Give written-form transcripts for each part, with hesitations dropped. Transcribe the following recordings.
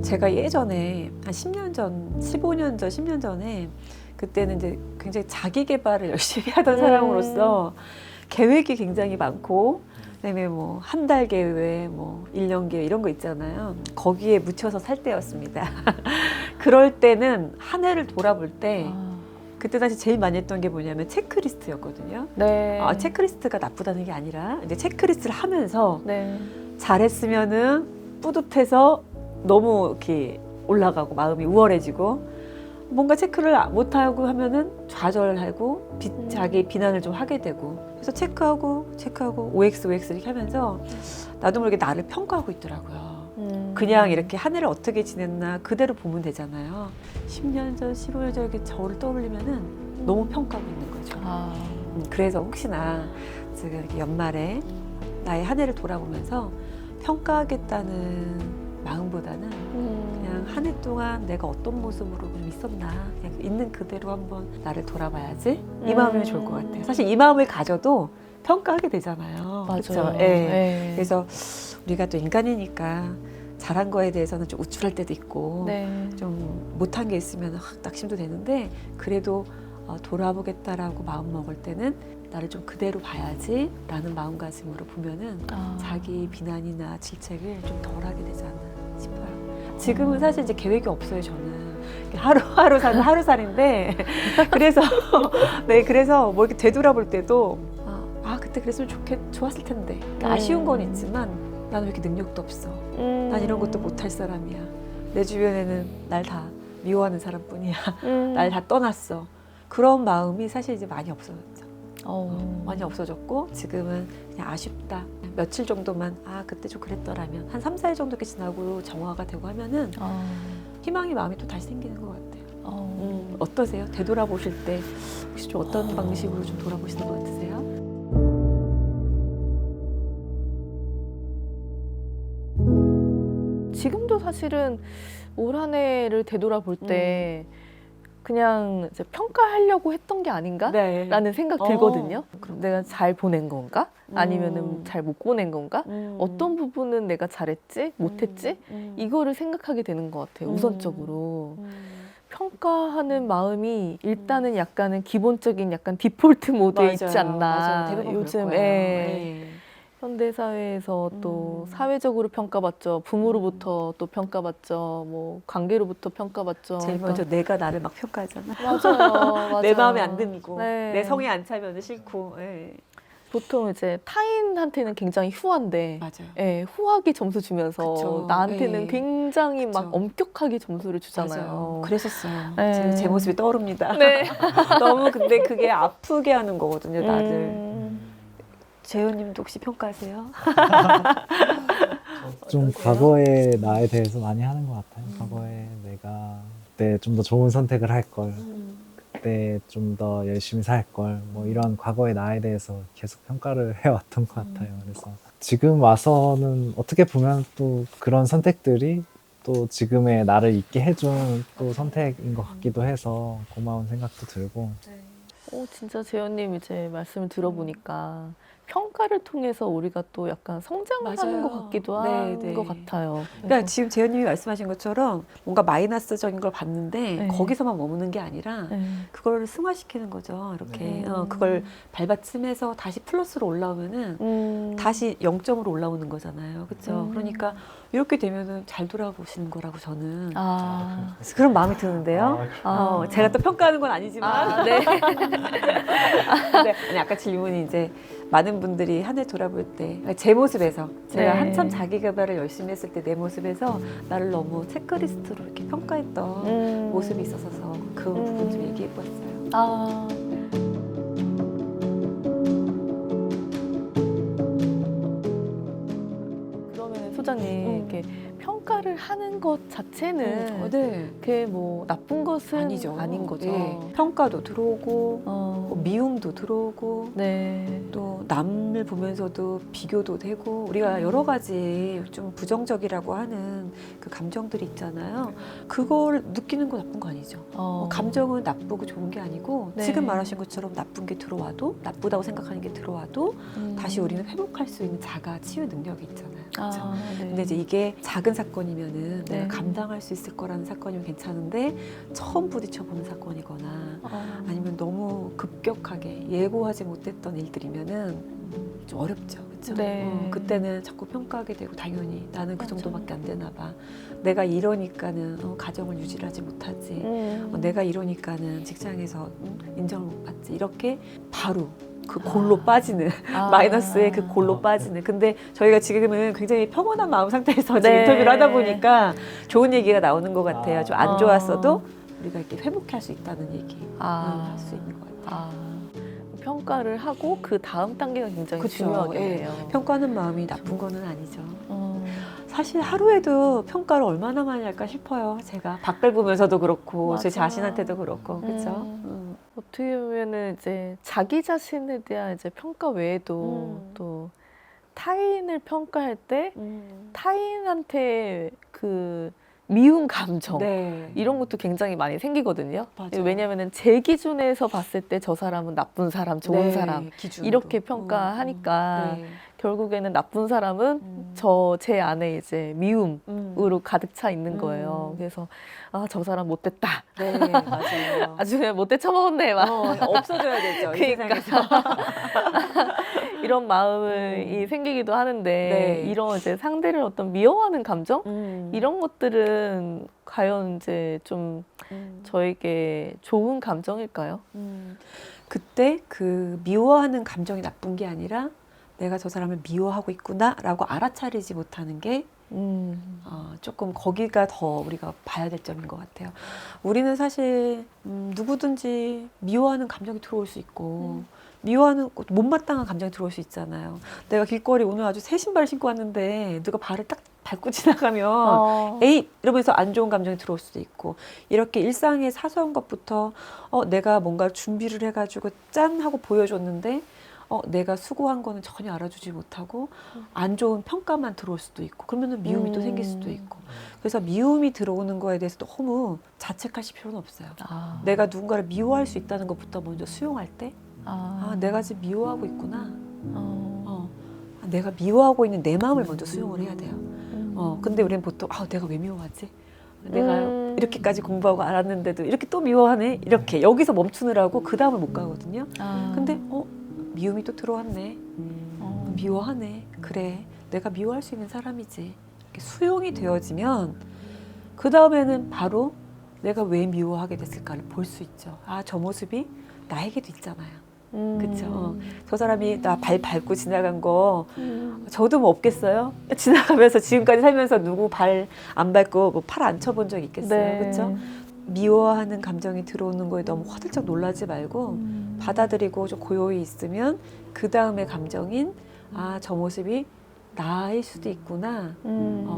제가 예전에 한 10년 전, 15년 전, 10년 전에 그때는 이제 굉장히 자기 개발을 열심히 하던 사람으로서 계획이 굉장히 많고 그다음에 뭐 한 달 계획, 뭐 1년 계획 이런 거 있잖아요. 거기에 묻혀서 살 때였습니다. 그럴 때는 한 해를 돌아볼 때 그때 당시 제일 많이 했던 게 뭐냐면 체크리스트였거든요. 네. 체크리스트가 나쁘다는 게 아니라 이제 체크리스트를 하면서 네. 잘했으면은 뿌듯해서 너무 이렇게 올라가고 마음이 우월해지고 뭔가 체크를 못하고 하면은 좌절하고 자기 비난을 좀 하게 되고 그래서 체크하고 OX 이렇게 하면서 나도 모르게 나를 평가하고 있더라고요. 그냥 이렇게 한 해를 어떻게 지냈나 그대로 보면 되잖아요. 10년 전, 15년 전 이렇게 저를 떠올리면은 너무 평가하고 있는 거죠. 그래서 혹시나 제가 이렇게 연말에 나의 한 해를 돌아보면서 평가하겠다는 마음보다는 그냥 한 해 동안 내가 어떤 모습으로 좀 있었나 그냥 있는 그대로 한번 나를 돌아봐야지 이 마음이면 좋을 것 같아요. 사실 이 마음을 가져도 평가하게 되잖아요. 맞아요. 그렇죠? 네. 그래서 우리가 또 인간이니까 잘한 거에 대해서는 좀 우쭐할 때도 있고 네. 좀 못한 게 있으면 확 낙심도 되는데 그래도 돌아보겠다라고 마음 먹을 때는 나를 좀 그대로 봐야지 라는 마음가짐으로 보면은 자기 비난이나 질책을 좀 덜하게 되지 않나 싶어요. 지금은 사실 이제 계획이 없어요. 저는 하루하루 사는 하루살인데 그래서 네 그래서 뭐 이렇게 되돌아볼 때도 그때 그랬으면 좋았을 텐데 아쉬운 건 있지만 나는 왜 이렇게 능력도 없어. 난 이런 것도 못할 사람이야. 내 주변에는 날 다 미워하는 사람뿐이야. 날 다 떠났어. 그런 마음이 사실 이제 많이 없어졌죠. 많이 없어졌고 지금은 그냥 아쉽다. 며칠 정도만 그때 좀 그랬더라면 한 3, 4일 정도 이렇게 지나고 정화가 되고 하면은 희망의 마음이 또 다시 생기는 것 같아요. 어떠세요? 되돌아보실 때 혹시 좀 어떤 방식으로 좀 돌아보시는 것 같으세요? 지금도 사실은 올 한 해를 되돌아볼 때 그냥 이제 평가하려고 했던 게 아닌가라는 네. 생각 들거든요. 내가 잘 보낸 건가? 아니면은 잘 못 보낸 건가? 어떤 부분은 내가 잘했지? 못했지? 이거를 생각하게 되는 것 같아요. 우선적으로. 평가하는 마음이 일단은 약간은 기본적인 약간 디폴트 모드에 있지 않나. 맞아요. 대부분 요즘 그럴 거예요. 현대 사회에서 또 사회적으로 평가받죠. 부모로부터 또 평가받죠. 뭐 관계로부터 평가받죠. 제일 먼저 내가 나를 막 평가하잖아. 맞아요. 내 마음에 안 들고 네. 내 성에 안 차면 싫고. 보통 이제 타인한테는 굉장히 후한데, 맞아요. 후하게 점수 주면서 그쵸. 나한테는 굉장히 그쵸. 막 엄격하게 점수를 주잖아요. 맞아요. 그랬었어요. 네. 지금 제 모습이 떠오릅니다. 네. 너무 근데 그게 아프게 하는 거거든요, 나를. 재현님도 혹시 평가하세요? 좀 어떠세요? 과거의 나에 대해서 많이 하는 것 같아요. 과거에 내가 그때 좀 더 좋은 선택을 할 걸, 그때 좀 더 열심히 살 걸, 뭐 이런 과거의 나에 대해서 계속 평가를 해왔던 것 같아요. 그래서 지금 와서는 어떻게 보면 또 그런 선택들이 또 지금의 나를 있게 해준 또 선택인 것 같기도 해서 고마운 생각도 들고. 진짜 재현님 이제 말씀을 들어보니까 평가를 통해서 우리가 또 약간 성장을 하는 것 같기도 한 것 같아요. 그러니까 지금 재현님이 말씀하신 것처럼 뭔가 마이너스적인 걸 봤는데 거기서만 머무는 게 아니라 그걸 승화시키는 거죠. 이렇게 그걸 밟아치면서 다시 플러스로 올라오면은 다시 0점으로 올라오는 거잖아요. 그렇죠? 그러니까 이렇게 되면은 잘 돌아보시는 거라고 저는 그런 마음이 드는데요. 제가 또 평가하는 건 아니지만 네. 근데 아까 질문이 이제 많은 분들이 한 해 돌아볼 때 제 모습에서 제가 한참 자기 개발을 열심히 했을 때 내 모습에서 나를 너무 체크리스트로 이렇게 평가했던 모습이 있어서 그 부분 좀 얘기해 보았어요. 그러면 소장님 이렇게 평가를 하는 것 자체는 네. 그게 뭐 나쁜 것은 아니죠. 아닌 거죠. 네. 평가도 들어오고 뭐 미움도 들어오고 네. 또 남을 자신을 보면서도 비교도 되고 우리가 여러 가지 좀 부정적이라고 하는 그 감정들이 있잖아요. 그걸 느끼는 거 나쁜 거 아니죠. 감정은 나쁘고 좋은 게 아니고 네. 지금 말하신 것처럼 나쁜 게 들어와도 나쁘다고 생각하는 게 들어와도 다시 우리는 회복할 수 있는 자가 치유 능력이 있잖아요. 그렇죠? 네. 근데 이제 이게 작은 사건이면은 네. 내가 감당할 수 있을 거라는 사건이면 괜찮은데 처음 부딪혀 보는 사건이거나 아니면 너무 급격하게 예고하지 못했던 일들이면은 좀 어렵죠. 그렇죠? 네. 그때는 자꾸 평가하게 되고 당연히 나는 그 맞아. 정도밖에 안 되나 봐. 내가 이러니까는 가정을 유지하지 못하지. 내가 이러니까는 직장에서 인정을 못 받지. 이렇게 바로 그 골로 빠지는 마이너스의 그 골로 빠지는. 근데 저희가 지금은 굉장히 평온한 마음 상태에서 지금 네. 인터뷰를 하다 보니까 좋은 얘기가 나오는 것 같아요. 좀 안 좋았어도 우리가 이렇게 회복할 수 있다는 얘기 할 수 있는 것 같아요. 평가를 하고 그 다음 단계가 굉장히 그쵸. 중요하겠네요. 평가하는 마음이 나쁜 거는 아니죠. 사실 하루에도 평가를 얼마나 많이 할까 싶어요. 제가 밖을 보면서도 그렇고 제 맞아. 자신한테도 그렇고 그렇죠. 어떻게 보면은 이제 자기 자신에 대한 이제 평가 외에도 또 타인을 평가할 때 타인한테 그 미운 감정 네. 이런 것도 굉장히 많이 생기거든요. 맞아요. 왜냐하면 제 기준에서 봤을 때 저 사람은 나쁜 사람, 좋은 네, 사람 기준으로. 이렇게 평가하니까 네. 결국에는 나쁜 사람은 제 안에 이제 미움으로 가득 차 있는 거예요. 그래서 저 사람 못됐다. 네, 맞아요. 아주 그냥 못돼 처먹었네 막 없어져야 되죠. 이 그러니까. 세상에서. 이런 마음이 생기기도 하는데 네. 이런 이제 상대를 어떤 미워하는 감정 이런 것들은 과연 이제 좀 저에게 좋은 감정일까요? 그때 그 미워하는 감정이 나쁜 게 아니라 내가 저 사람을 미워하고 있구나라고 알아차리지 못하는 게 조금 거기가 더 우리가 봐야 될 점인 것 같아요. 우리는 사실 누구든지 미워하는 감정이 들어올 수 있고 미워하는 못마땅한 감정이 들어올 수 있잖아요. 내가 길거리 오늘 아주 새 신발을 신고 왔는데 누가 발을 딱 밟고 지나가면 에이 이러면서 안 좋은 감정이 들어올 수도 있고 이렇게 일상의 사소한 것부터 내가 뭔가 준비를 해가지고 짠 하고 보여줬는데 내가 수고한 거는 전혀 알아주지 못하고 안 좋은 평가만 들어올 수도 있고 그러면은 미움이 또 생길 수도 있고 그래서 미움이 들어오는 거에 대해서 너무 자책하실 필요는 없어요. 내가 누군가를 미워할 수 있다는 것부터 먼저 수용할 때 내가 지금 미워하고 있구나. 내가 미워하고 있는 내 마음을 먼저 수용을 해야 돼요. 근데 우리는 보통 내가 왜 미워하지? 내가 이렇게까지 공부하고 알았는데도 이렇게 또 미워하네? 이렇게 여기서 멈추느라고 그 다음을 못 가거든요. 근데 미움이 또 들어왔네. 미워하네. 그래. 내가 미워할 수 있는 사람이지. 이렇게 수용이 되어지면 그 다음에는 바로 내가 왜 미워하게 됐을까를 볼 수 있죠. 저 모습이 나에게도 있잖아요. 그렇죠. 저 사람이 나 발 밟고 지나간 거 저도 뭐 없겠어요? 지나가면서 지금까지 살면서 누구 발 안 밟고 뭐 팔 안 쳐본 적 있겠어요? 네. 그렇죠? 미워하는 감정이 들어오는 거에 너무 화들짝 놀라지 말고 받아들이고 좀 고요히 있으면 그 다음에 감정인 저 모습이 나일 수도 있구나.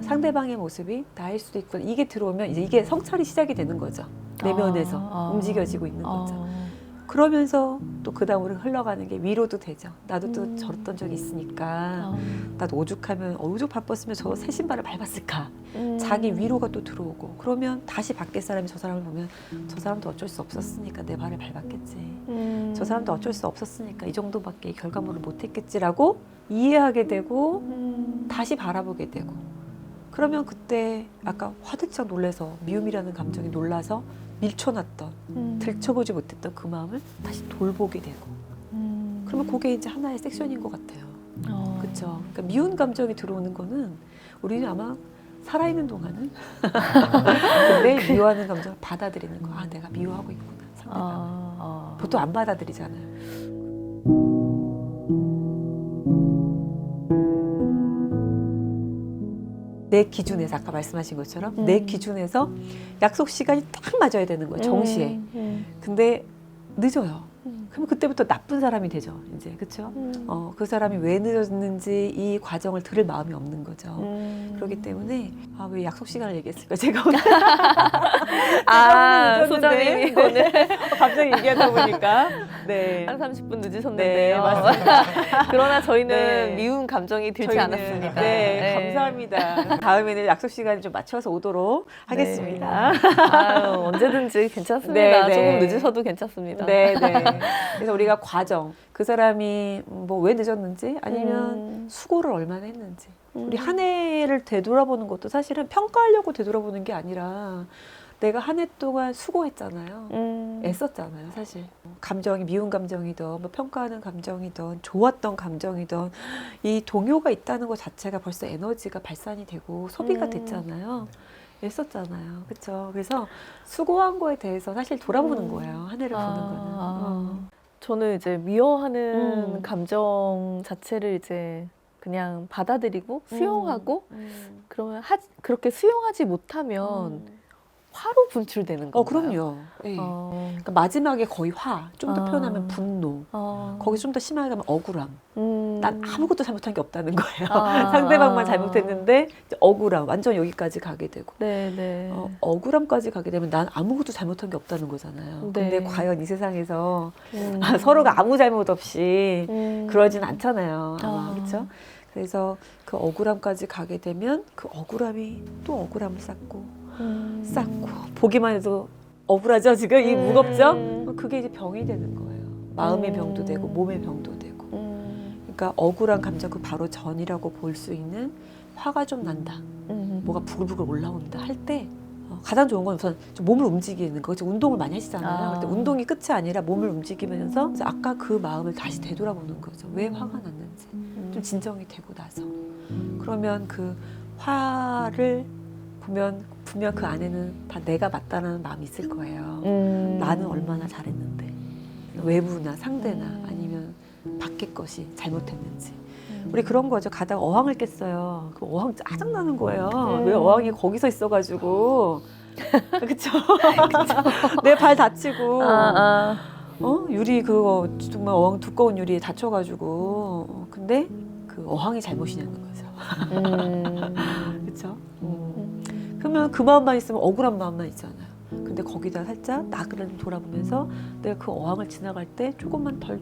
상대방의 모습이 나일 수도 있구나. 이게 들어오면 이제 이게 성찰이 시작이 되는 거죠. 내면에서 움직여지고 있는 거죠. 그러면서 또 그 다음으로 흘러가는 게 위로도 되죠. 나도 또 저랬던 적이 있으니까 나도 오죽하면 오죽 바빴으면 저 새 신발을 밟았을까. 자기 위로가 또 들어오고 그러면 다시 밖에 사람이 저 사람을 보면 저 사람도 어쩔 수 없었으니까 내 발을 밟았겠지. 저 사람도 어쩔 수 없었으니까 이 정도밖에 결과물을 못했겠지라고 이해하게 되고 다시 바라보게 되고 그러면 그때 아까 화들짝 놀라서 미움이라는 감정이 놀라서 밀쳐놨던 들춰보지 못했던 그 마음을 다시 돌보게 되고 그러면 그게 이제 하나의 섹션인 것 같아요. 그렇죠. 그러니까 미운 감정이 들어오는 거는 우리는 아마 살아있는 동안은 근데 미워하는 감정을 받아들이는 거. 내가 미워하고 있구나. 상대방. 보통 안 받아들이잖아요. 내 기준에서 아까 말씀하신 것처럼 내 기준에서 약속 시간이 딱 맞아야 되는 거예요. 정시에. 근데 늦어요. 그럼 그때부터 나쁜 사람이 되죠. 이제 그렇죠? 그 사람이 왜 늦었는지 이 과정을 들을 마음이 없는 거죠. 그렇기 때문에 왜 약속 시간을 얘기했을까? 제가 오늘 소장님이 오늘 갑자기 얘기하다 보니까 네. 한 30분 네, 늦으셨는데요. 맞습니다. 그러나 저희는 네. 미운 감정이 들지 저희는- 않았습니다. 네, 감사합니다. 다음에는 약속 시간 좀 맞춰서 오도록 하겠습니다. 아유, 언제든지 괜찮습니다. 네, 네. 조금 늦으셔도 괜찮습니다. 네, 네. 그래서 우리가 과정, 그 사람이 뭐 왜 늦었는지 아니면 수고를 얼마나 했는지 우리 한 해를 되돌아보는 것도 사실은 평가하려고 되돌아보는 게 아니라 내가 한 해 동안 수고했잖아요. 애썼잖아요, 사실. 감정이 미운 감정이든 뭐 평가하는 감정이든 좋았던 감정이든 이 동요가 있다는 것 자체가 벌써 에너지가 발산이 되고 소비가 됐잖아요. 애썼잖아요. 그렇죠? 그래서 수고한 거에 대해서 사실 돌아보는 거예요. 한 해를 보는 거는. 저는 이제 미워하는 음. 감정 자체를 이제 그냥 받아들이고 수용하고 그러면 그렇게 수용하지 못하면 화로 분출되는 건가요? 그럼요. 네. 그러니까 마지막에 거의 화, 좀 더 표현하면 분노, 거기 좀 더 심하게 가면 억울함. 난 아무것도 잘못한 게 없다는 거예요. 상대방만 잘못했는데 이제 억울함, 완전 여기까지 가게 되고. 네네. 억울함까지 가게 되면 난 아무것도 잘못한 게 없다는 거잖아요. 네. 근데 과연 이 세상에서 서로가 아무 잘못 없이 그러진 않잖아요. 아마 그렇죠? 그래서 그 억울함까지 가게 되면 그 억울함이 또 억울함을 쌓고 보기만 해도 억울하죠 지금 이 무겁죠? 그게 이제 병이 되는 거예요. 마음의 병도 되고 몸의 병도 되고. 그러니까 억울한 감정 그 바로 전이라고 볼 수 있는 화가 좀 난다. 뭐가 부글부글 올라온다 할 때 가장 좋은 건 우선 좀 몸을 움직이는 거. 지금 운동을 많이 하시잖아요. 근데 운동이 끝이 아니라 몸을 움직이면서 이제 아까 그 마음을 다시 되돌아보는 거죠. 왜 화가 났는지 좀 진정이 되고 나서 그러면 그 화를 보면 분명 그 안에는 다 내가 맞다라는 마음이 있을 거예요. 나는 얼마나 잘했는데 외부나 상대나 아니면 밖의 것이 잘못했는지 우리 그런 거죠. 가다가 어항을 깼어요. 그 어항 짜증나는 거예요. 왜 어항이 거기서 있어가지고 그쵸? 내 발 다치고 유리 그거 정말 어항 두꺼운 유리에 다쳐가지고 근데 그 어항이 잘못이냐는 거죠. 그쵸? 그러면 그 마음만 있으면 억울한 마음만 있잖아요. 근데 거기다 살짝 나를 돌아보면서 내가 그 어항을 지나갈 때 조금만 덜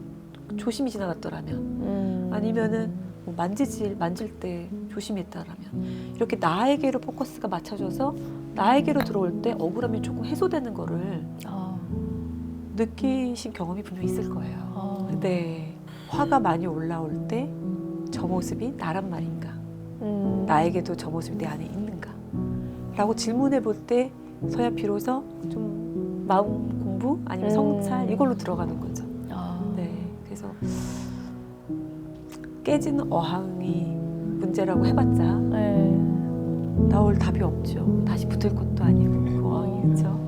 조심히 지나갔더라면 아니면은 뭐 만질 때 조심했다라면 이렇게 나에게로 포커스가 맞춰져서 나에게로 들어올 때 억울함이 조금 해소되는 거를 느끼신 경험이 분명히 있을 거예요. 네, 화가 많이 올라올 때 저 모습이 나란 말인가? 나에게도 저 모습이 내 안에 있는가? 라고 질문해 볼 때 서야 비로소 좀 마음 공부 아니면 성찰 이걸로 들어가는 거죠. 네, 그래서 깨진 어항이 문제라고 해봤자 나올 답이 없죠. 다시 붙을 것도 아니고 그 어항이 그렇죠.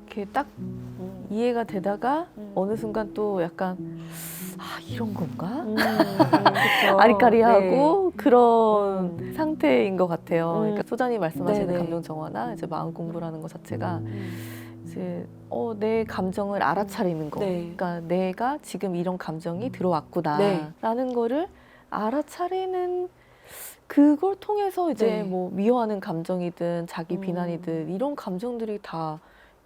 이렇게 딱 이해가 되다가 어느 순간 또 약간 이런 건가? 그렇죠. 아리까리하고 그런 상태인 것 같아요. 그러니까 소장이 말씀하시는 네네. 감정 정화나 이제 마음 공부라는 것 자체가 이제 내 감정을 알아차리는 거. 네. 그러니까 내가 지금 이런 감정이 네. 들어왔구나라는 거를 알아차리는 그걸 통해서 이제 네. 뭐 미워하는 감정이든 자기 비난이든 이런 감정들이 다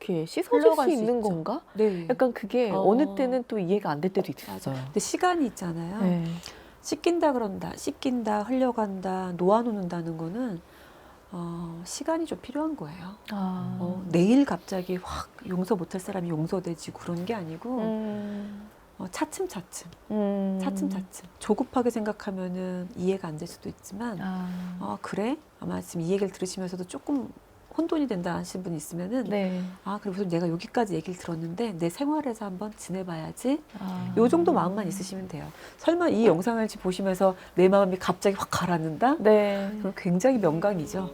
이렇게 씻어질 흘러갈 수 수 있는 있죠. 건가? 네. 약간 그게 어느 때는 또 이해가 안 될 때도 있어요. 근데 시간이 있잖아요. 네. 씻긴다 그런다, 씻긴다, 흘려간다, 놓아놓는다는 거는 시간이 좀 필요한 거예요. 내일 갑자기 확 용서 못할 사람이 용서되지 그런 게 아니고 차츰차츰, 차츰차츰. 조급하게 생각하면은 이해가 안 될 수도 있지만 그래? 아마 지금 이 얘기를 들으시면서도 조금 혼돈이 된다 하시는 분이 있으면은 네. 그래 무슨 내가 여기까지 얘기를 들었는데 내 생활에서 한번 지내봐야지. 요 정도 마음만 있으시면 돼요. 설마 이 영상을 보시면서 내 마음이 갑자기 확 가라앉는다? 네. 그럼 굉장히 명강이죠.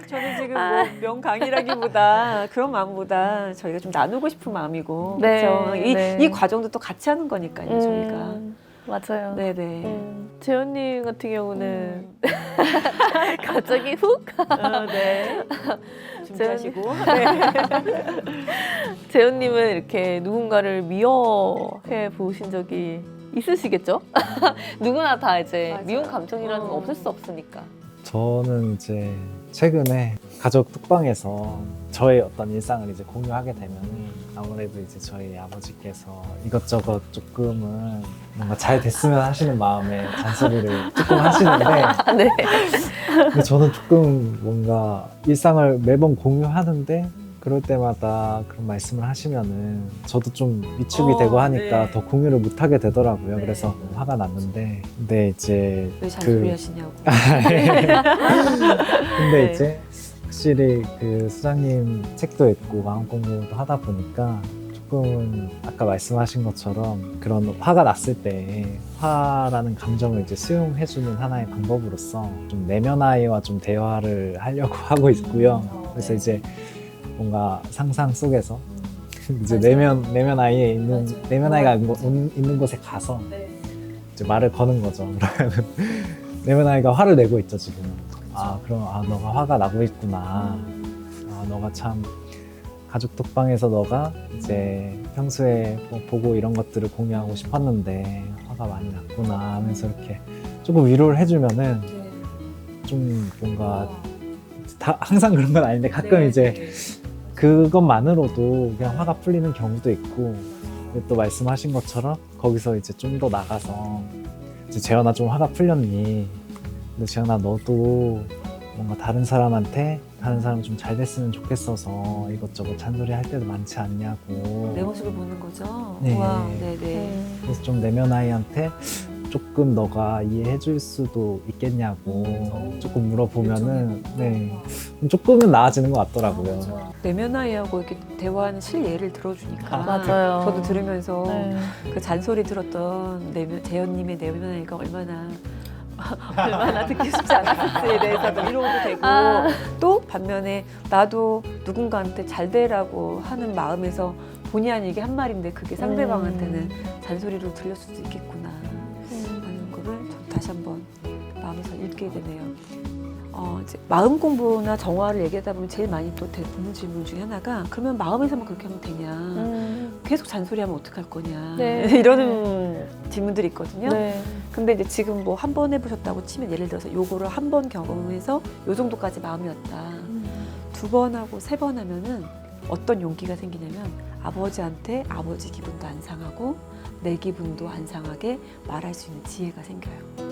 저는 지금 뭐 명강이라기보다 그런 마음보다 저희가 좀 나누고 싶은 마음이고 네, 그렇죠. 네. 이 과정도 또 같이 하는 거니까요. 저희가. 맞아요. 네네. 재현님 같은 경우는 갑자기 훅? 네. 준비하시고. 네. 재현님은 이렇게 누군가를 미워해 보신 적이 있으시겠죠? 누구나 다 이제 맞아요. 미운 감정이라는 건 없을 수 없으니까. 저는 이제 최근에 가족 톡방에서 저의 어떤 일상을 이제 공유하게 되면은 아무래도 이제 저희 아버지께서 이것저것 조금은 뭔가 잘 됐으면 하시는 마음에 잔소리를 조금 하시는데 네. 근데 저는 조금 뭔가 일상을 매번 공유하는데 그럴 때마다 그런 말씀을 하시면은 저도 좀 위축이 되고 하니까 네. 더 공유를 못 하게 되더라고요. 네. 그래서 화가 났는데 근데 이제 왜 잔소리 하시냐고. 근데 네. 이제 확실히 그 수장님 책도 읽고 마음 공부도 하다 보니까 조금은 아까 말씀하신 것처럼 그런 화가 났을 때 화라는 감정을 이제 수용해주는 하나의 방법으로서 좀 내면 아이와 좀 대화를 하려고 하고 있고요. 그래서 이제 뭔가 상상 속에서 이제 내면 아이에 있는 내면 아이가 있는 곳에 가서 이제 말을 거는 거죠. 그러면 내면 아이가 화를 내고 있죠 지금. 그럼 너가 화가 나고 있구나. 너가 참 가족 톡방에서 너가 이제 평소에 뭐 보고 이런 것들을 공유하고 싶었는데 화가 많이 났구나 하면서 이렇게 조금 위로를 해주면은 좀 뭔가 항상 그런 건 아닌데 가끔 이제 그것만으로도 그냥 화가 풀리는 경우도 있고 또 말씀하신 것처럼 거기서 이제 좀 더 나가서 이제 재현아 좀 화가 풀렸니? 근데 재현아 너도 뭔가 다른 사람 좀 잘 됐으면 좋겠어서 이것저것 잔소리 할 때도 많지 않냐고. 내 모습을 보는 거죠. 네. 와, 네네. 그래서 좀 내면 아이한테 조금 너가 이해해 줄 수도 있겠냐고 조금 물어보면은 네 조금은 나아지는 것 같더라고요. 내면 아이하고 이렇게 대화하는 실예를 들어주니까 맞아요. 저도 들으면서 네. 그 잔소리 들었던 재현님의 내면 아이가 얼마나 듣기 쉽지 않았을지에 대해서도 위로도 되고 또 반면에 나도 누군가한테 잘 되라고 하는 마음에서 본의 아니게 한 말인데 그게 상대방한테는 잔소리로 들렸을 수도 있겠구나 하는 거를 저 다시 한번 마음에서 읽게 되네요. 이제 마음 공부나 정화를 얘기하다 보면 제일 많이 또 듣는 질문 중에 하나가 그러면 마음에서만 그렇게 하면 되냐 계속 잔소리하면 어떡할 거냐 네. 이런 질문들이 있거든요. 네. 근데 이제 지금 뭐 한 번 해보셨다고 치면 예를 들어서 요거를 한 번 경험해서 요 정도까지 마음이었다. 2번 하고 3번 하면은 어떤 용기가 생기냐면 아버지한테 아버지 기분도 안 상하고 내 기분도 안 상하게 말할 수 있는 지혜가 생겨요.